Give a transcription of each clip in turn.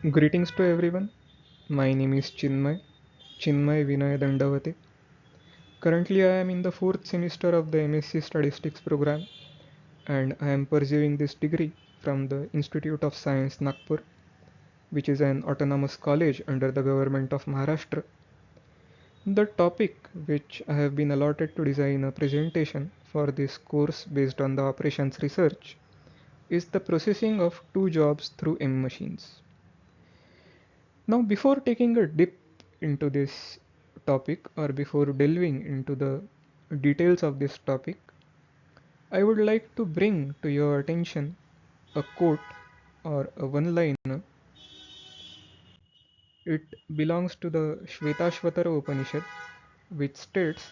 Greetings to everyone. My name is Chinmay Vinay Dandavate. Currently, I am in the fourth semester of the MSc Statistics program and I am pursuing this degree from the Institute of Science Nagpur, which is an autonomous college under the government of Maharashtra. The topic which I have been allotted to design a presentation for this course based on the operations research is the processing of two jobs through M machines. Now, before taking a dip into this topic or before delving into the details of this topic, I would like to bring to your attention a quote or a one liner. It belongs to the Shvetashvatara Upanishad, which states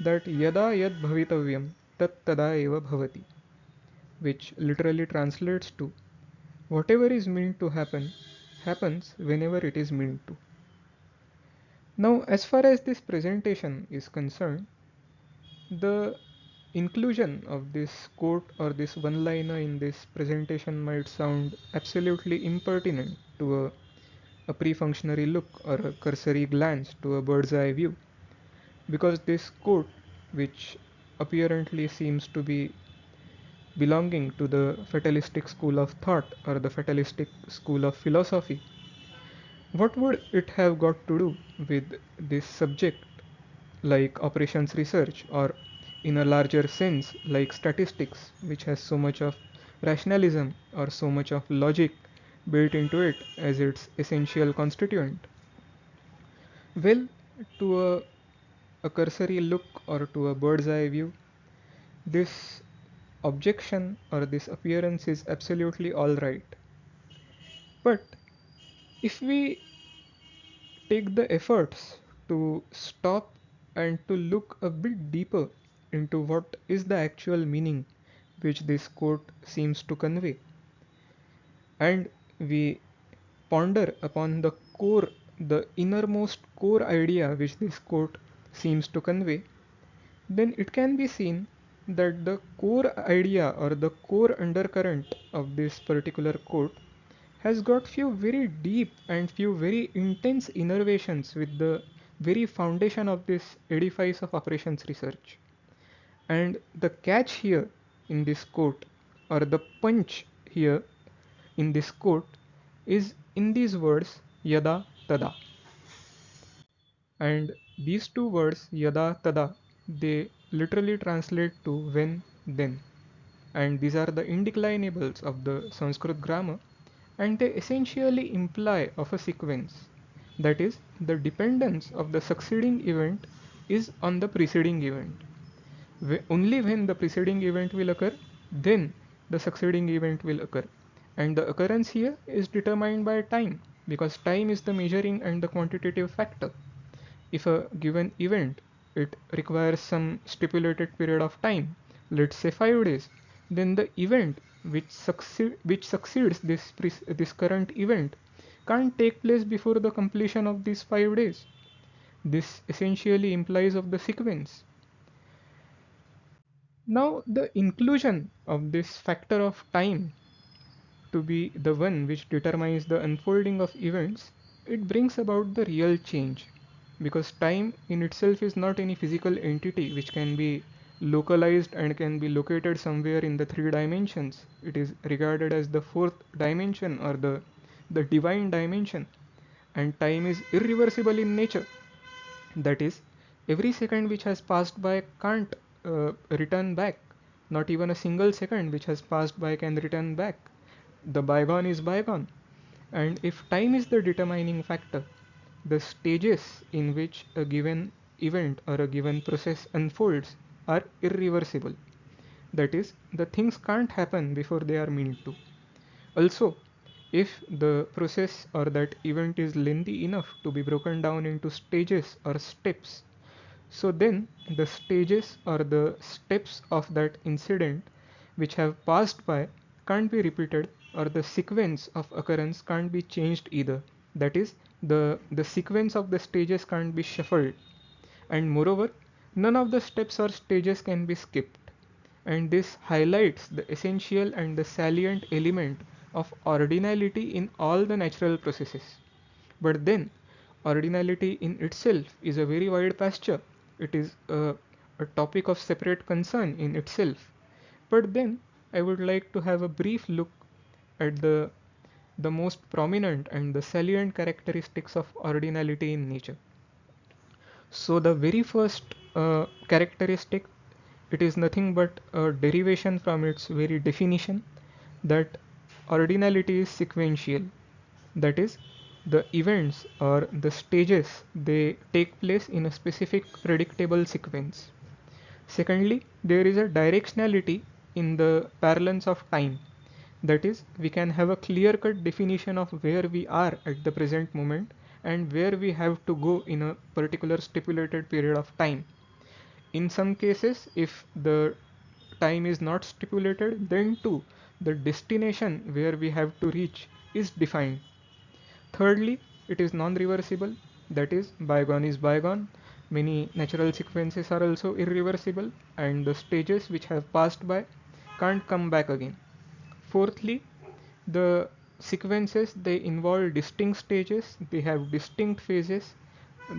that Yada Yad Bhavitavyam Tat Tada Eva Bhavati, which literally translates to whatever is meant to happen happens whenever it is meant to. Now, as far as this presentation is concerned, the inclusion of this quote or this one liner in this presentation might sound absolutely impertinent to a pre-functionary look or a cursory glance to a bird's eye view, because this quote, which apparently seems to be belonging to the fatalistic school of thought or the fatalistic school of philosophy, what would it have got to do with this subject like operations research, or in a larger sense like statistics, which has so much of rationalism or so much of logic built into it as its essential constituent? Well, to a cursory look or to a bird's eye view, this objection or this appearance is absolutely alright. But if we take the efforts to stop and to look a bit deeper into what is the actual meaning which this quote seems to convey, and we ponder upon the core, the innermost core idea which this quote seems to convey, then it can be seen that the core idea or the core undercurrent of this particular quote has got few very deep and few very intense innervations with the very foundation of this edifice of operations research. And the catch here in this quote, or the punch here in this quote, is in these words yada tada. And these two words yada tada, they literally translate to when then, and these are the indeclinables of the Sanskrit grammar, and they essentially imply of a sequence, that is, the dependence of the succeeding event is on the preceding event. Only when the preceding event will occur, then the succeeding event will occur, and the occurrence here is determined by time, because time is the measuring and the quantitative factor. If a given event, it requires some stipulated period of time, let's say 5 days, then the event which succeeds this current event can't take place before the completion of these 5 days. This essentially implies of the sequence. Now, the inclusion of this factor of time to be the one which determines the unfolding of events, it brings about the real change, because time in itself is not any physical entity which can be localized and can be located somewhere in the three dimensions. It is regarded as the fourth dimension or the divine dimension, and time is irreversible in nature. That is, every second which has passed by can't return back. Not even a single second which has passed by can return back. The bygone is bygone. And if time is the determining factor, the stages in which a given event or a given process unfolds are irreversible. That is, the things can't happen before they are meant to. Also, if the process or that event is lengthy enough to be broken down into stages or steps, so then the stages or the steps of that incident which have passed by can't be repeated, or the sequence of occurrence can't be changed either. That is, the sequence of the stages can't be shuffled, and moreover, none of the steps or stages can be skipped. And this highlights the essential and the salient element of ordinality in all the natural processes. But then, ordinality in itself is a very wide pasture. It is a topic of separate concern in itself. But then, I would like to have a brief look at the most prominent and the salient characteristics of ordinality in nature. So the very first characteristic, it is nothing but a derivation from its very definition, that ordinality is sequential. That is, the events or the stages, they take place in a specific predictable sequence. Secondly, there is a directionality in the parlance of time. That is, we can have a clear cut definition of where we are at the present moment and where we have to go in a particular stipulated period of time. In some cases, if the time is not stipulated, then too the destination where we have to reach is defined. Thirdly, it is non-reversible, that is, bygone is bygone. Many natural sequences are also irreversible, and the stages which have passed by can't come back again. Fourthly, the sequences, they involve distinct stages, they have distinct phases.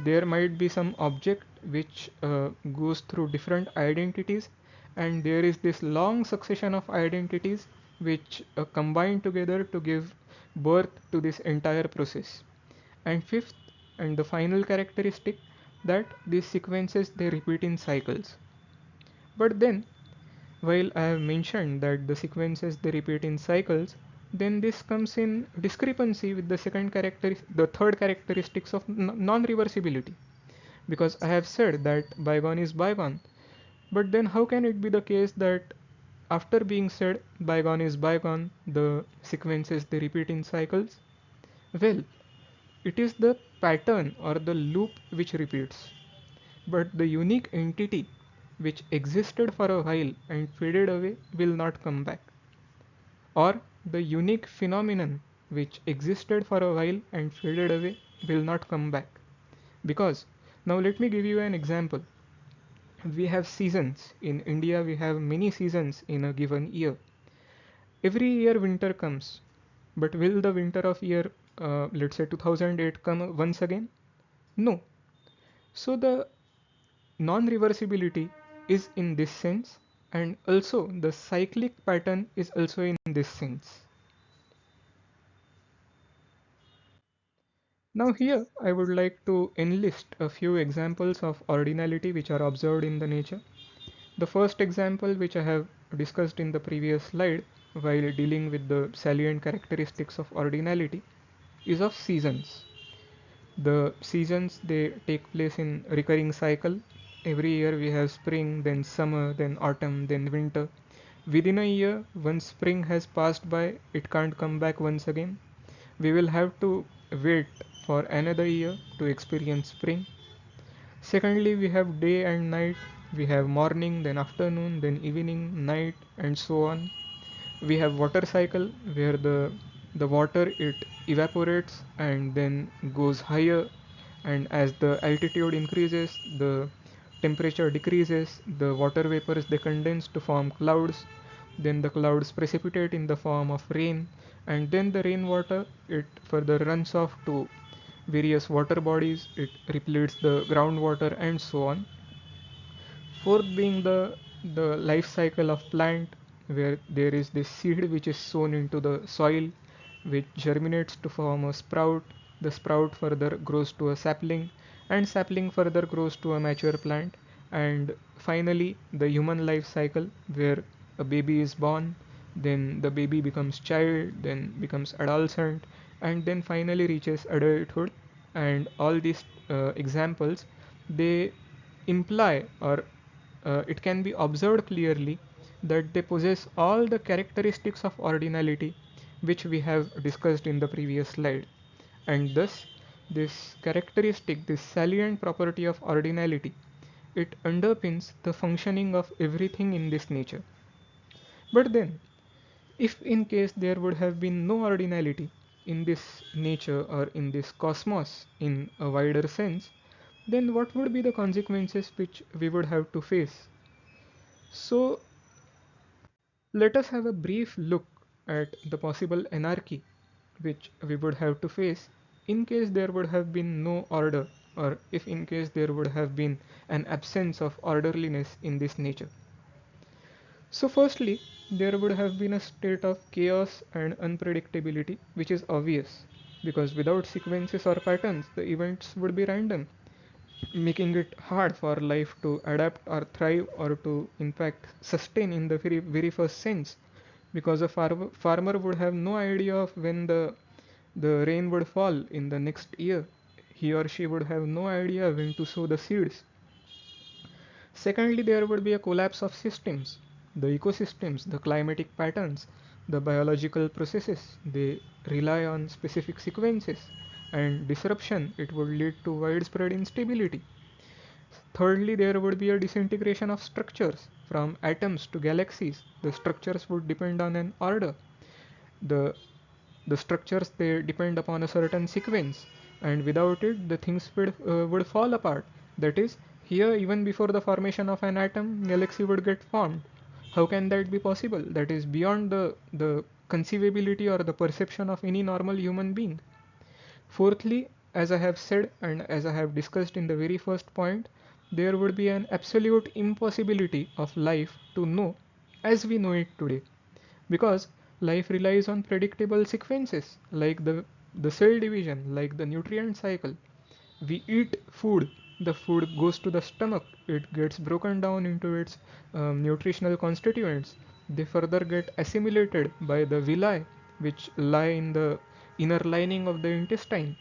There might be some object which goes through different identities, and there is this long succession of identities which combine together to give birth to this entire process. And fifth and the final characteristic, that these sequences, they repeat in cycles. But then, while I have mentioned that the sequences, they repeat in cycles, then this comes in discrepancy with the third characteristics of non-reversibility. Because I have said that bygone is bygone, but then how can it be the case that after being said bygone is bygone, the sequences, they repeat in cycles? Well, it is the pattern or the loop which repeats, but the unique entity which existed for a while and faded away will not come back, or the unique phenomenon which existed for a while and faded away will not come back. Because, now let me give you an example. We have seasons. In India, we have many seasons in a given year. Every year winter comes, but will the winter of year, let's say 2008, come once again? No. So the non-reversibility is in this sense, and also the cyclic pattern is also in this sense. Now here I would like to enlist a few examples of ordinality which are observed in the nature. The first example, which I have discussed in the previous slide while dealing with the salient characteristics of ordinality, is of seasons. The seasons, they take place in recurring cycle. Every year we have spring, then summer, then autumn, then winter. Within a year, once spring has passed by, it can't come back once again. We will have to wait for another year to experience spring. Secondly, we have day and night. We have morning, then afternoon, then evening, night, and so on. We have water cycle, where the water, it evaporates and then goes higher, and as the altitude increases, the temperature decreases, the water vapors, they condense to form clouds, then the clouds precipitate in the form of rain, and then the rainwater, it further runs off to various water bodies, it repletes the groundwater, and so on. Fourth being the life cycle of plant, where there is this seed which is sown into the soil, which germinates to form a sprout. The sprout further grows to a sapling, and sapling further grows to a mature plant. And finally, the human life cycle, where a baby is born, then the baby becomes child, then becomes adolescent, and then finally reaches adulthood. And all these examples, they imply, or it can be observed clearly, that they possess all the characteristics of ordinality which we have discussed in the previous slide. And thus, this characteristic, this salient property of ordinality, it underpins the functioning of everything in this nature. But then, if in case there would have been no ordinality in this nature or in this cosmos in a wider sense, then what would be the consequences which we would have to face? So let us have a brief look at the possible anarchy which we would have to face in case there would have been no order, or if in case there would have been an absence of orderliness in this nature. So, firstly, there would have been a state of chaos and unpredictability, which is obvious because without sequences or patterns, the events would be random, making it hard for life to adapt or thrive or to, in fact, sustain in the very first sense. Because a farmer would have no idea of when the rain would fall in the next year. He or she would have no idea when to sow the seeds. Secondly, there would be a collapse of systems. The ecosystems, the climatic patterns, the biological processes, they rely on specific sequences, and disruption, it would lead to widespread instability. Thirdly, there would be a disintegration of structures from atoms to galaxies. The structures would depend on an order. The the structures, they depend upon a certain sequence, and without it the things would fall apart. That is, here even before the formation of an atom, galaxy would get formed. How can that be possible? That is beyond the conceivability or the perception of any normal human being. Fourthly, as I have said and as I have discussed in the very first point, there would be an absolute impossibility of life to know as we know it today, because life relies on predictable sequences like the cell division, like the nutrient cycle. We eat food, the food goes to the stomach, it gets broken down into its nutritional constituents. They further get assimilated by the villi, which lie in the inner lining of the intestine.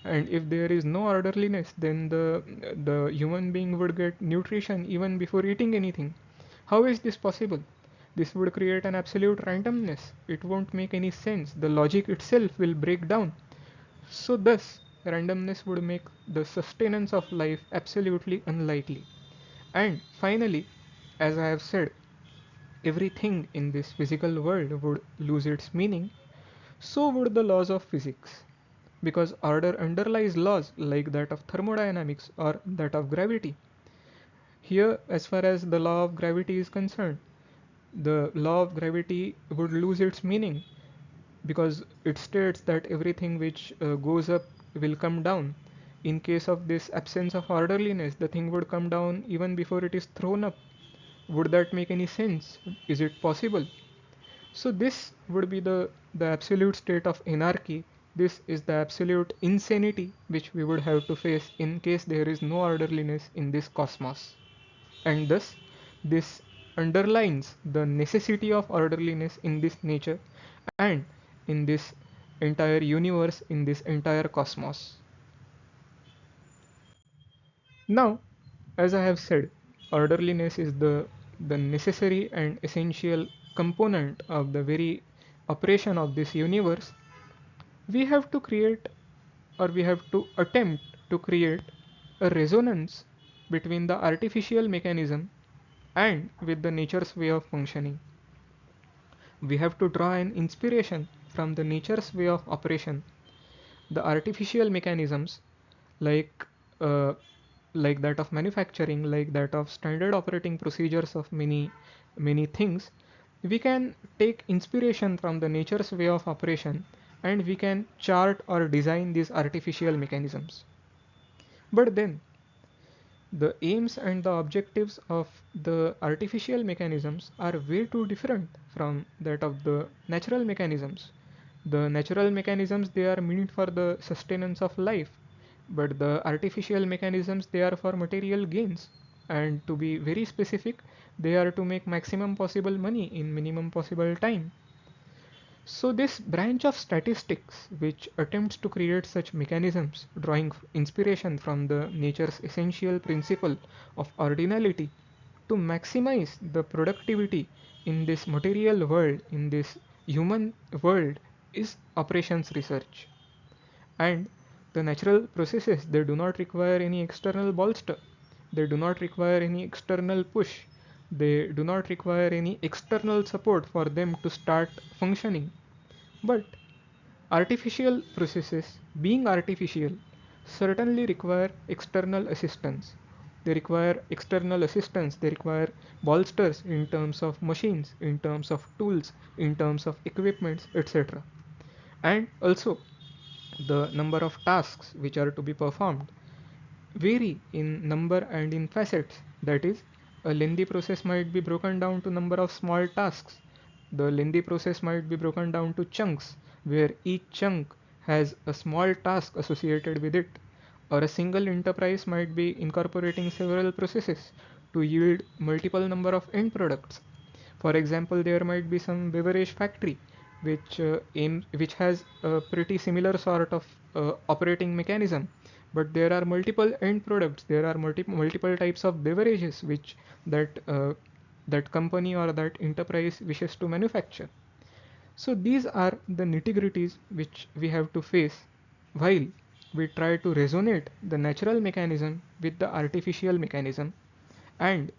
And if there is no orderliness, then the human being would get nutrition even before eating anything. How is this possible? This would create an absolute randomness. It won't make any sense. The logic itself will break down. So, thus, randomness would make the sustenance of life absolutely unlikely. And finally, as I have said, everything in this physical world would lose its meaning, so would the laws of physics. Because order underlies laws like that of thermodynamics or that of gravity. Here, as far as the law of gravity is concerned, the law of gravity would lose its meaning because it states that everything which goes up will come down. In case of this absence of orderliness, the thing would come down even before it is thrown up. Would that make any sense? Is it possible? So this would be the absolute state of anarchy. This is the absolute insanity which we would have to face in case there is no orderliness in this cosmos. And thus, this underlines the necessity of orderliness in this nature and in this entire universe, in this entire cosmos. Now, as I have said, orderliness is the necessary and essential component of the very operation of this universe. We have to create, or we have to attempt to create, a resonance between the artificial mechanism and with the nature's way of functioning. We have to draw an inspiration from the nature's way of operation. The artificial mechanisms, like uh, like that of manufacturing, like that of standard operating procedures of many things, we can take inspiration from the nature's way of operation, and we can chart or design these artificial mechanisms. But then the aims and the objectives of the artificial mechanisms are way too different from that of the natural mechanisms. The natural mechanisms, they are meant for the sustenance of life, but the artificial mechanisms, they are for material gains, and to be very specific, they are to make maximum possible money in minimum possible time. So this branch of statistics which attempts to create such mechanisms, drawing inspiration from the nature's essential principle of ordinality to maximize the productivity in this material world, in this human world, is operations research. And the natural processes, they do not require any external bolster, they do not require any external push, they do not require any external support for them to start functioning. But artificial processes, being artificial, certainly require external assistance. they require external assistance, they require bolsters in terms of machines, in terms of tools, in terms of equipments, etc. And also, the number of tasks which are to be performed vary in number and in facets. That is, a lengthy process might be broken down to number of small tasks. The lengthy process might be broken down to chunks, where each chunk has a small task associated with it. Or a single enterprise might be incorporating several processes to yield multiple number of end products. For example, there might be some beverage factory which has a pretty similar sort of operating mechanism, but there are multiple end products. There are multiple types of beverages which that company or that enterprise wishes to manufacture. So these are the nitty-gritties which we have to face while we try to resonate the natural mechanism with the artificial mechanism, and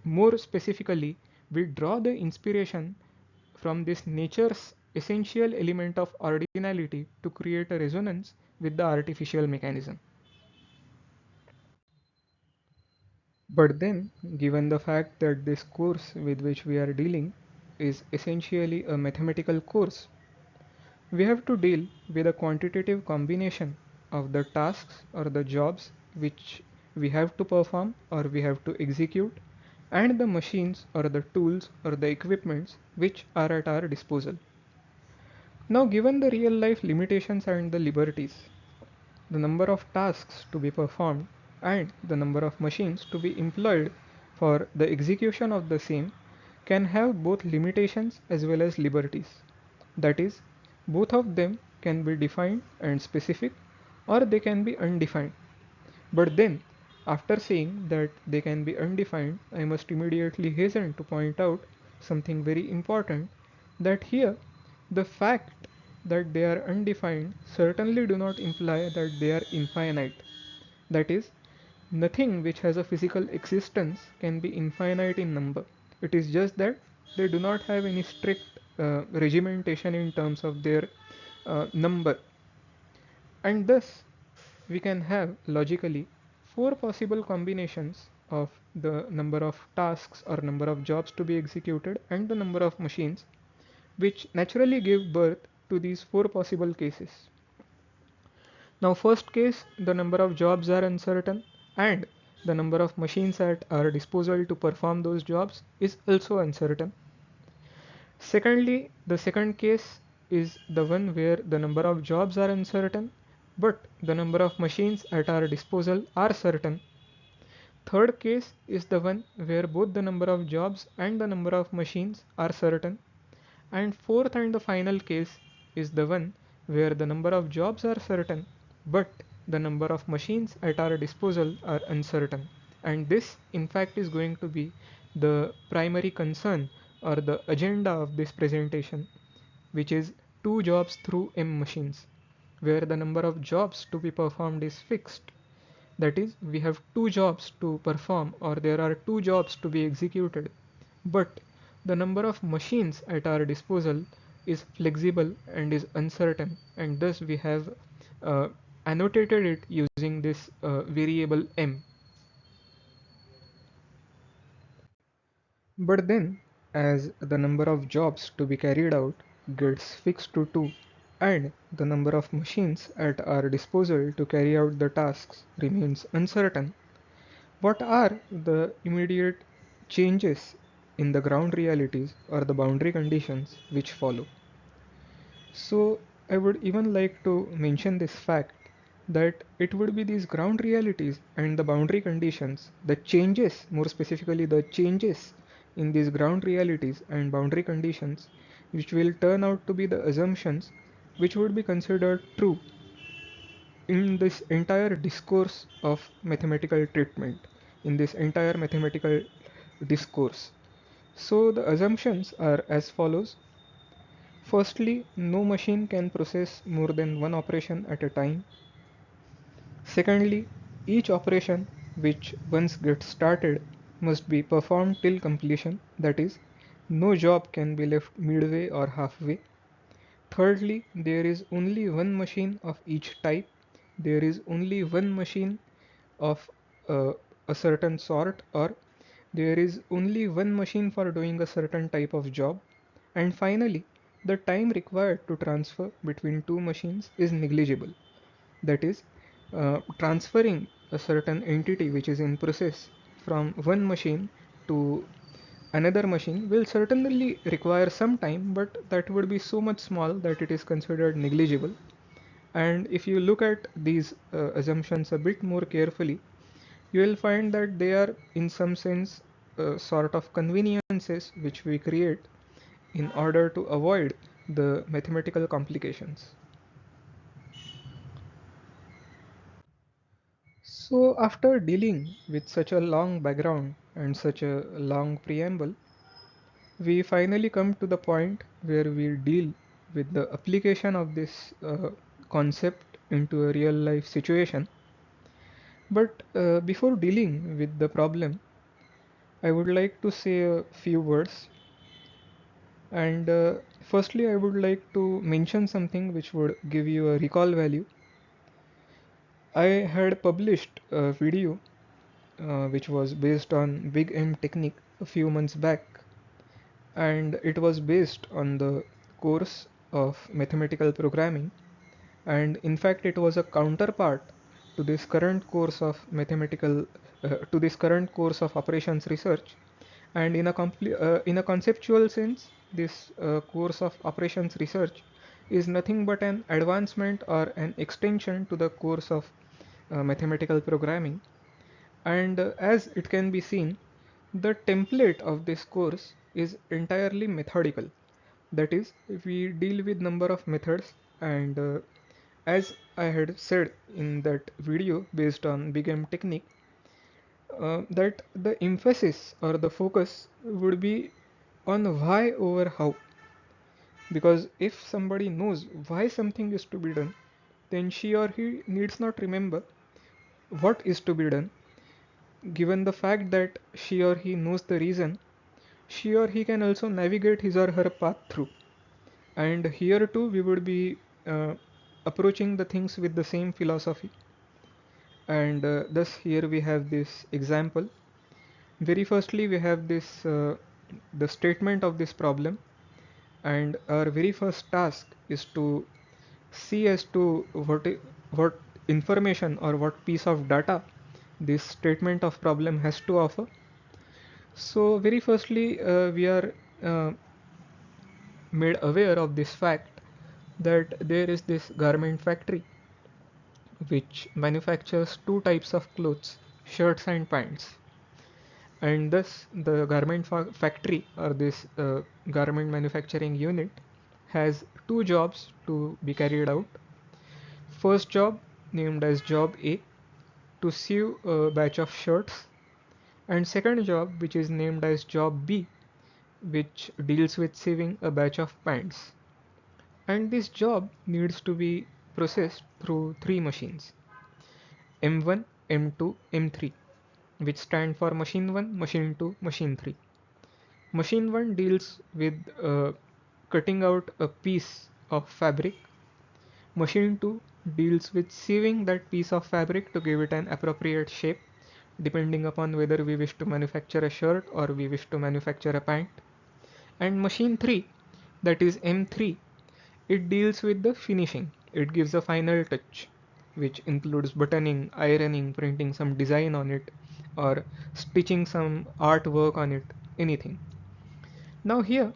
more specifically, we draw the inspiration from this nature's essential element of ordinality to create a resonance with the artificial mechanism. But then, given the fact that this course with which we are dealing is essentially a mathematical course, we have to deal with a quantitative combination of the tasks or the jobs which we have to perform or we have to execute, and the machines or the tools or the equipments which are at our disposal. Now, given the real life limitations and the liberties, the number of tasks to be performed and the number of machines to be employed for the execution of the same can have both limitations as well as liberties. That is, both of them can be defined and specific, or they can be undefined. But then, after saying that they can be undefined, I must immediately hasten to point out something very important, that here the fact that they are undefined certainly do not imply that they are infinite. That is, nothing which has a physical existence can be infinite in number. It is just that they do not have any strict regimentation in terms of their number. And thus, we can have logically four possible combinations of the number of tasks or number of jobs to be executed and the number of machines, which naturally give birth to these four possible cases. Now, first case, the number of jobs are uncertain and the number of machines at our disposal to perform those jobs is also uncertain. Secondly, the second case is the one where the number of jobs are uncertain, but the number of machines at our disposal are certain. Third case is the one where both the number of jobs and the number of machines are certain. And fourth and the final case is the one where the number of jobs are certain, but the number of machines at our disposal are uncertain. And this, in fact, is going to be the primary concern or the agenda of this presentation, which is 2 jobs through m machines, where the number of jobs to be performed is fixed. That is, we have 2 jobs to perform, or there are 2 jobs to be executed, but the number of machines at our disposal is flexible and is uncertain, and thus we have uh, annotated it using this variable m. But then, as the number of jobs to be carried out gets fixed to 2 and the number of machines at our disposal to carry out the tasks remains uncertain, what are the immediate changes in the ground realities or the boundary conditions which follow? So, I would even like to mention this fact that it would be these ground realities and the boundary conditions, the changes, more specifically the changes in these ground realities and boundary conditions, which will turn out to be the assumptions which would be considered true in this entire discourse of mathematical treatment, in this entire mathematical discourse. So the assumptions are as follows. Firstly, no machine can process more than one operation at a time. Secondly, each operation which once gets started must be performed till completion, that is, no job can be left midway or halfway. Thirdly, there is only one machine of each type. There is only one machine of a certain sort, or there is only one machine for doing a certain type of job. And finally, the time required to transfer between two machines is negligible. That is, transferring a certain entity which is in process from one machine to another machine will certainly require some time, but that would be so much small that it is considered negligible. And if you look at these assumptions a bit more carefully, you will find that they are, in some sense, sort of conveniences which we create in order to avoid the mathematical complications. So, after dealing with such a long background and such a long preamble, we finally come to the point where we deal with the application of this concept into a real life situation. But before dealing with the problem, I would like to say a few words. And firstly, I would like to mention something which would give you a recall value. I had published a video which was based on Big M technique a few months back, and it was based on the course of mathematical programming. And in fact, it was a counterpart to this current course of operations research. And in a conceptual sense, this course of operations research is nothing but an advancement or an extension to the course of mathematical programming. And as it can be seen, the template of this course is entirely methodical. That is, we deal with number of methods, and as I had said in that video based on Big M technique, that the emphasis or the focus would be on why over how. Because if somebody knows why something is to be done, then she or he needs not remember what is to be done. Given the fact that she or he knows the reason, she or he can also navigate his or her path through. And here too, we would be uh, approaching the things with the same philosophy. And thus, here we have this example. Very firstly, we have this the statement of this problem, and our very first task is to see as to what information or what piece of data this statement of problem has to offer. So very firstly, we are uh, made aware of this fact that there is this garment factory which manufactures two types of clothes, shirts and pants. And thus the factory, or this garment manufacturing unit, has two jobs to be carried out. First job, named as job A, to sew a batch of shirts, and second job, which is named as job B, which deals with sewing a batch of pants. And this job needs to be processed through three machines: M1, M2, M3, which stand for machine 1, machine 2, machine 3. Machine 1 deals with cutting out a piece of fabric. Machine 2 deals with sewing that piece of fabric to give it an appropriate shape, depending upon whether we wish to manufacture a shirt or we wish to manufacture a pant. And machine 3, that is M3, it deals with the finishing. It gives a final touch, which includes buttoning, ironing, printing some design on it, or stitching some artwork on it, anything. Now here,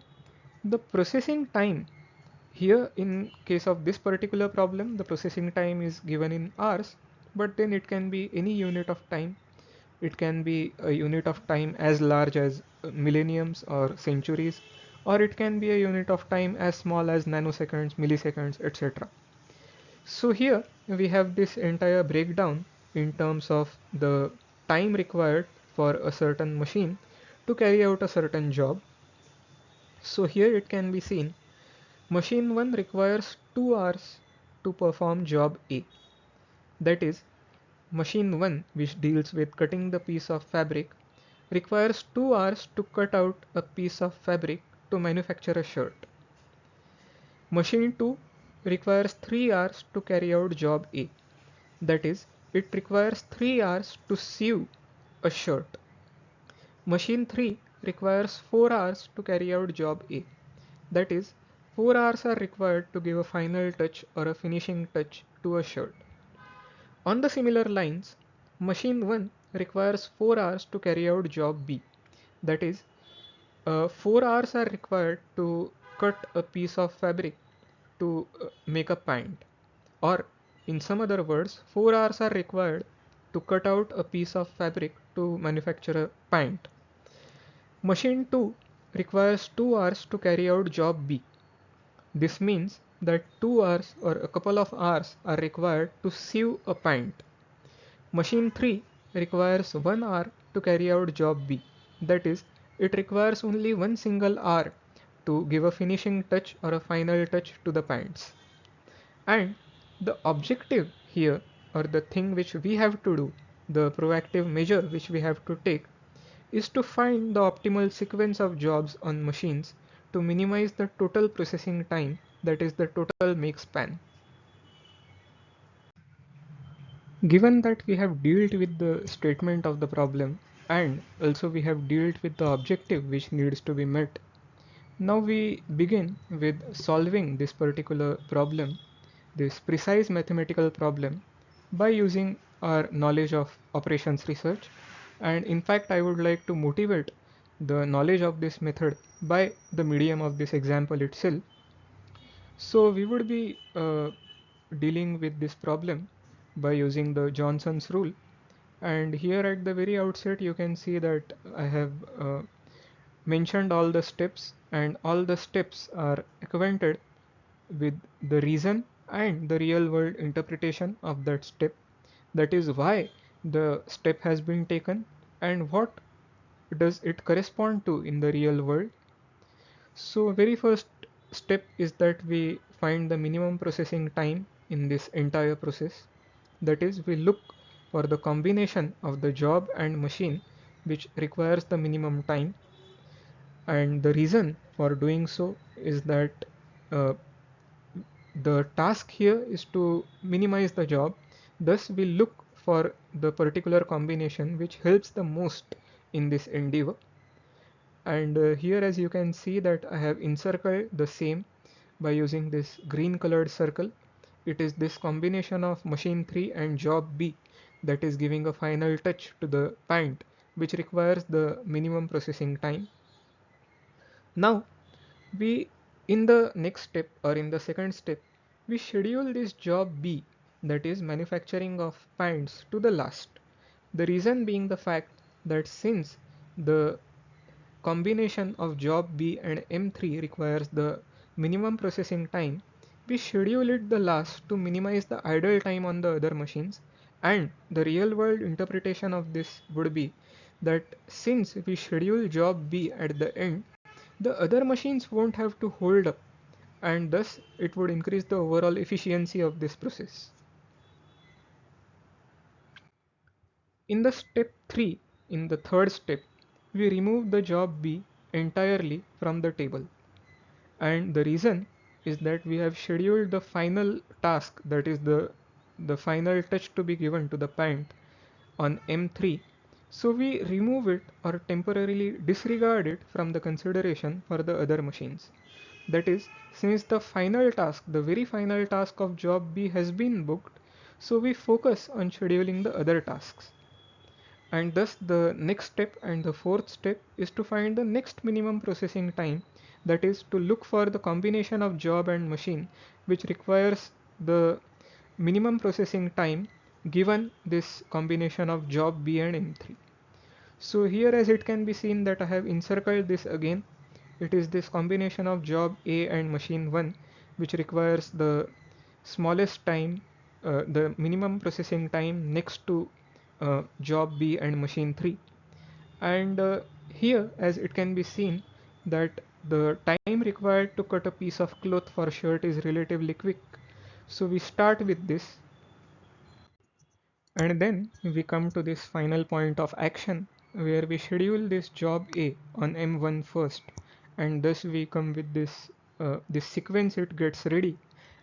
the processing time, here in case of this particular problem, the processing time is given in hours, but then it can be any unit of time. It can be a unit of time as large as millenniums or centuries, or it can be a unit of time as small as nanoseconds, milliseconds, etc. So here we have this entire breakdown in terms of the time required for a certain machine to carry out a certain job. So here it can be seen machine 1 requires 2 hours to perform job A. That is, machine 1, which deals with cutting the piece of fabric, requires 2 hours to cut out a piece of fabric to manufacture a shirt. Machine 2 requires 3 hours to carry out job A. That is, it requires 3 hours to sew a shirt. Machine 3 requires 4 hours to carry out job A. That is, 4 hours are required to give a final touch or a finishing touch to a shirt. On the similar lines, machine 1 requires 4 hours to carry out job B. That is, 4 hours are required to cut a piece of fabric to make a pant. Or, in some other words, 4 hours are required to cut out a piece of fabric to manufacture a pant. Machine 2 requires 2 hours to carry out job B. This means that 2 hours or a couple of hours are required to sew a pant. Machine 3 requires 1 hour to carry out job B. That is, it requires only one single hour to give a finishing touch or a final touch to the pants. And the objective here, or the thing which we have to do, the proactive measure which we have to take, is to find the optimal sequence of jobs on machines to minimize the total processing time, that is the total make span. Given that we have dealt with the statement of the problem and also we have dealt with the objective which needs to be met, now we begin with solving this particular problem, this precise mathematical problem, by using our knowledge of operations research. And in fact, I would like to motivate the knowledge of this method by the medium of this example itself. So we would be dealing with this problem by using the Johnson's rule. And here at the very outset, you can see that I have mentioned all the steps, and all the steps are acquainted with the reason and the real world interpretation of that step. That is why the step has been taken and what does it correspond to in the real world. So very first step is that we find the minimum processing time in this entire process. That is, we look for the combination of the job and machine which requires the minimum time, and the reason for doing so is that uh, the task here is to minimize the job. Thus we look for the particular combination which helps the most in this endeavor. And here, as you can see, that I have encircled the same by using this green colored circle. It is this combination of machine 3 and job B that is giving a final touch to the pant, which requires the minimum processing time. Now we, in the next step or in the second step, we schedule this job B, that is manufacturing of pants, to the last. The reason being the fact that since the combination of job B and M3 requires the minimum processing time, we schedule it the last to minimize the idle time on the other machines. And the real world interpretation of this would be that since we schedule job B at the end, the other machines won't have to hold up, and thus it would increase the overall efficiency of this process. In the step 3, in the third step, we remove the job B entirely from the table. And the reason is that we have scheduled the final task, that is the final touch to be given to the pant, on M3. So we remove it or temporarily disregard it from the consideration for the other machines. That is, since the final task, the very final task of job B has been booked, so we focus on scheduling the other tasks. And thus the next step and the fourth step is to find the next minimum processing time, that is to look for the combination of job and machine which requires the minimum processing time given this combination of job B and M3. So here, as it can be seen, that I have encircled this again. It is this combination of job A and machine 1 which requires the smallest time, the minimum processing time next to job B and machine 3. And here, as it can be seen, that the time required to cut a piece of cloth for shirt is relatively quick. So we start with this, and then we come to this final point of action where we schedule this job A on M1 first, and thus we come with this sequence. It gets ready,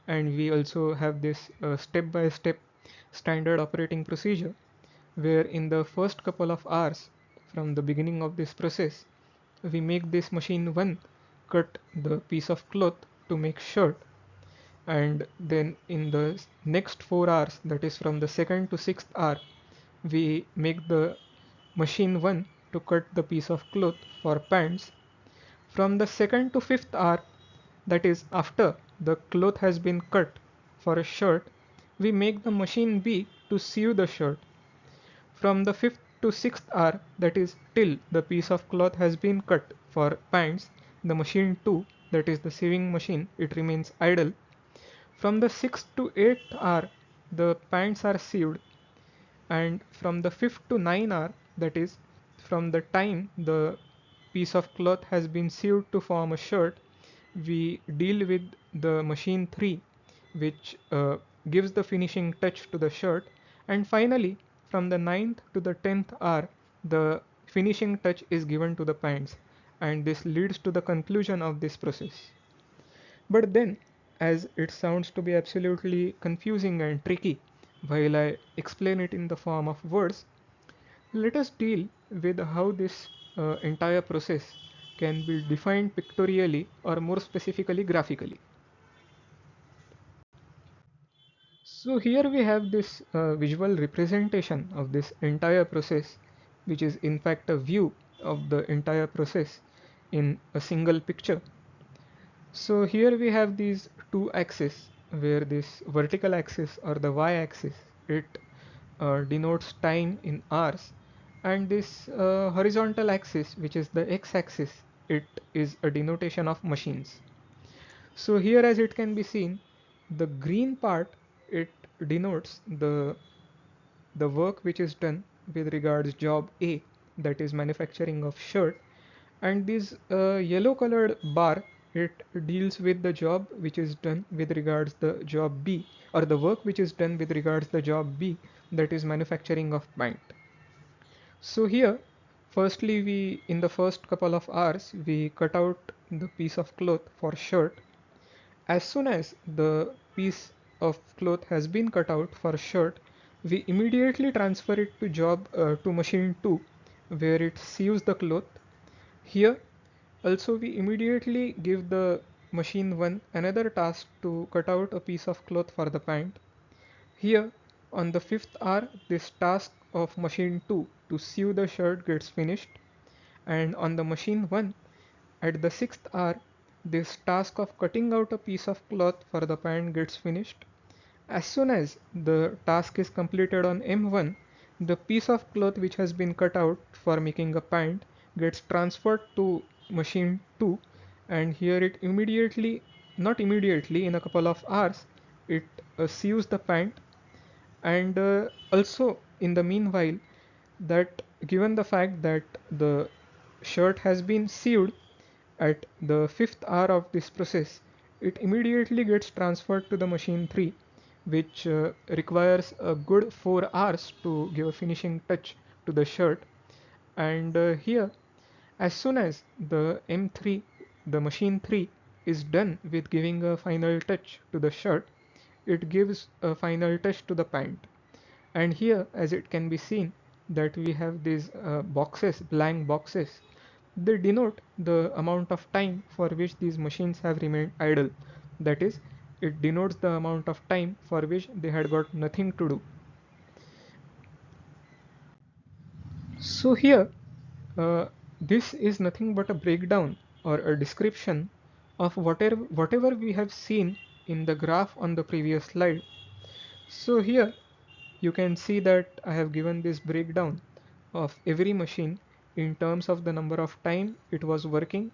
and we also have this step by step standard operating procedure. where in the first couple of hours from the beginning of this process, we make this machine 1 cut the piece of cloth to make shirt, and then in the next 4 hours, that is from the second to sixth hour, we make the machine 1 to cut the piece of cloth for pants. From the second to fifth hour, that is after the cloth has been cut for a shirt, we make the machine B to sew the shirt. From the fifth to sixth hour, that is till the piece of cloth has been cut for pants, the machine 2, that is the sewing machine, it remains idle. From the sixth to eighth hour, the pants are sewed, and from the fifth to ninth hour, that is from the time the piece of cloth has been sewed to form a shirt, we deal with the machine 3, which gives the finishing touch to the shirt, and finally from the ninth to the 10th hour, the finishing touch is given to the pants, and this leads to the conclusion of this process. But then, as it sounds to be absolutely confusing and tricky while I explain it in the form of words, let us deal with how this entire process can be defined pictorially, or more specifically graphically. So here we have this visual representation of this entire process, which is in fact a view of the entire process in a single picture. So here we have these two axes, where this vertical axis or the y-axis, it denotes time in hours, and this horizontal axis, which is the x-axis, it is a denotation of machines. So here, as it can be seen, the green part, it denotes the work which is done with regards job A, that is manufacturing of shirt, and this yellow colored bar, it deals with the job which is done with regards the job B, or the work which is done with regards the job B, that is manufacturing of pant. So here, firstly, we in the first couple of hours we cut out the piece of cloth for shirt. As soon as the piece of cloth has been cut out for shirt, we immediately transfer it to to machine 2, where it sews the cloth. Here also we immediately give the machine 1 another task to cut out a piece of cloth for the pant. Here on the fifth hour, this task of machine 2 to sew the shirt gets finished, and on the machine 1 at the sixth hour, this task of cutting out a piece of cloth for the pant gets finished. As soon as the task is completed on M1, the piece of cloth which has been cut out for making a pant gets transferred to machine 2, and here it immediately, not immediately, in a couple of hours, it sews the pant. And also in the meanwhile, that given the fact that the shirt has been sewed at the fifth hour of this process, it immediately gets transferred to the machine 3, which requires a good 4 hours to give a finishing touch to the shirt. And here, as soon as the M3, the machine 3, is done with giving a final touch to the shirt, it gives a final touch to the pant. And here, as it can be seen, that we have these boxes, blank boxes, they denote the amount of time for which these machines have remained idle. That is, it denotes the amount of time for which they had got nothing to do. So here, uh, this is nothing but a breakdown or a description of whatever we have seen in the graph on the previous slide. So here you can see that I have given this breakdown of every machine in terms of the number of time it was working,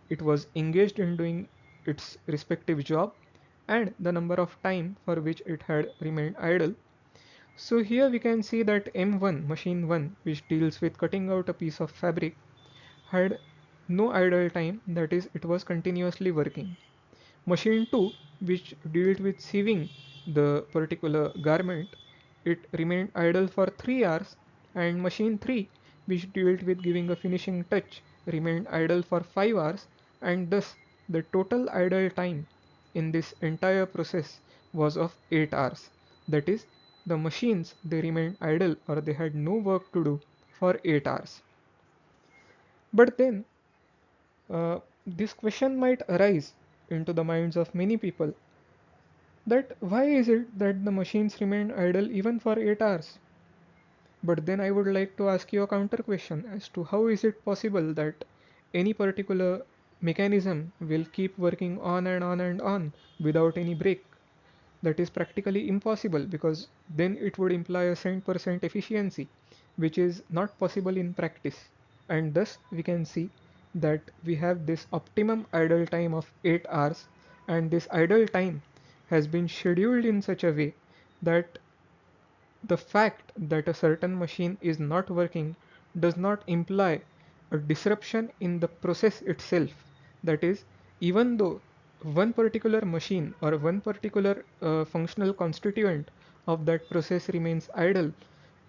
it was engaged in doing its respective job, and the number of time for which it had remained idle. So here we can see that M1, machine 1, which deals with cutting out a piece of fabric, had no idle time, that is, it was continuously working. Machine 2, which dealt with sewing the particular garment, it remained idle for 3 hours, and machine 3, which dealt with giving a finishing touch, remained idle for 5 hours, and thus the total idle time in this entire process was of 8 hours. That is, the machines, they remained idle or they had no work to do for 8 hours. But then this question might arise into the minds of many people, that why is it that the machines remain idle even for 8 hours? But then I would like to ask you a counter question as to how is it possible that any particular mechanism will keep working on and on and on without any break? That is practically impossible, because then it would imply a cent% efficiency, which is not possible in practice. And thus we can see that we have this optimum idle time of 8 hours, and this idle time has been scheduled in such a way that the fact that a certain machine is not working does not imply a disruption in the process itself. That is, even though one particular machine or one particular functional constituent of that process remains idle,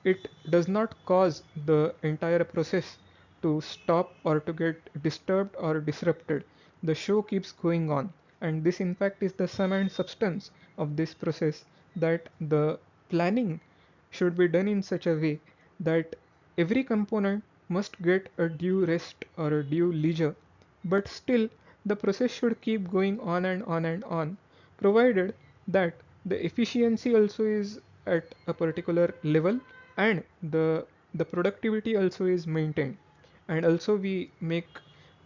it does not cause the entire process to stop or to get disturbed or disrupted. The show keeps going on, and this in fact is the sum and substance of this process, that the planning should be done in such a way that every component must get a due rest or a due leisure, but still the process should keep going on and on and on, provided that the efficiency also is at a particular level, and the productivity also is maintained, and also we make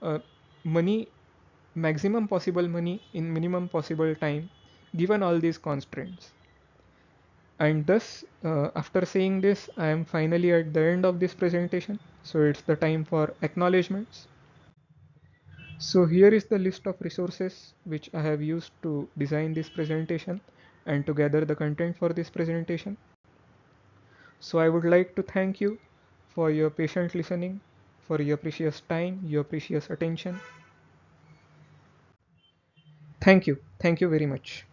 uh, money, maximum possible money in minimum possible time, given all these constraints. And thus, after saying this, I am finally at the end of this presentation, so it's the time for acknowledgements. So here is the list of resources which I have used to design this presentation and to gather the content for this presentation. So I would like to thank you for your patient listening, for your precious time, your precious attention. Thank you very much.